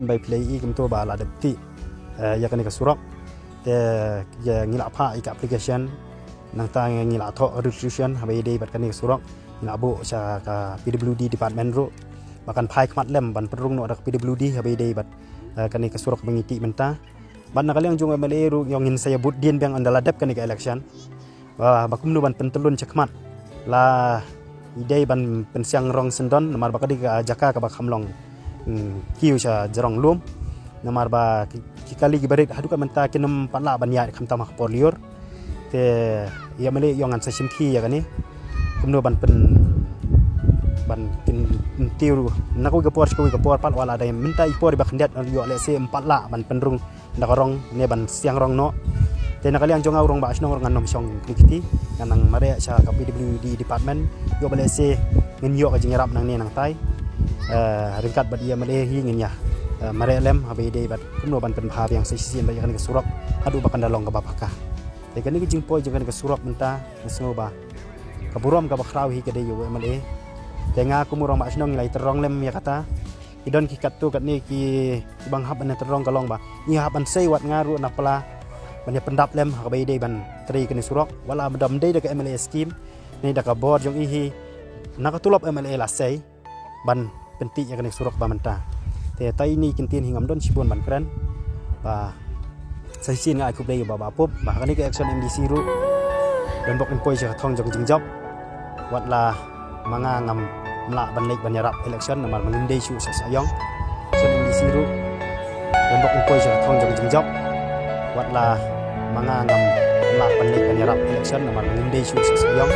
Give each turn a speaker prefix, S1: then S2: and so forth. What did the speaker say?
S1: by play kem to ba la depti ya kan ka surok te ya ngila pha ik application nang ta ngila tho registration habai dei bat kan ka surok na bu sa ka PWD department ro bahkan phai khmat lem ban perung no dak PWD habai dei bat kan ka surok mengiti menta ban nakaliang jung MLA ru yang ingin saya but dien bang andala dep kan ka election bakum nu ban pentelun cekmat la idei ban pensiang rong sendon namar bakadi ka jaka ka bakhamlong kiu sa jarong lum namar ba kikali gibarit hadu ka menta kinam pala ban ya kham tamak polior te ya mele yongan sa simki ya kani kumno ban tin tiu naku gapor pal wala da minta ipor ba khandiat yo le se empatla ban penrung nakarong ne ban siang rong no te nakaliang jong aurong ba asnong rong anom song kiti kanang mare sa ka PWD department yo bale se ngin yo ka jingrap nang ne nang tai ringkat bat ia male hi ngin ya mare lem habai dei bat kumno ban pen bha yang sisi ba kan ka surok adu ba kandalong ka bapaka te kan ni jing poi jing kan ka surok menta nesno ba ka burom ka bakraw hi ka dei yo male te nga kumurong ba asnong ngai terong lem ya kata idon ki katu kat ni ki bang hab an terong kalong ba ni hab an sei wat ngaru na pala ban pendap lem habai dei ban tri kan surok wala badam dei da ka MLA scheme ni da ka board jong ihi nakatulop MLA la sei ban penti ya kan surok ba menta te tai ni kintin hingam don sibon ban kran ba sai sin ngai ku dei ba pop ba kan ni ka action MDC ru dan bok empoi ja thong jong jing job wat la manga ngam mla ban lek ban yarap election namar mangindei su sa sayong so MDC ru dan bok empoi ja thong jong jing job wat la manga ngam mla ban lek ban yarap election namar mangindei su sa sayong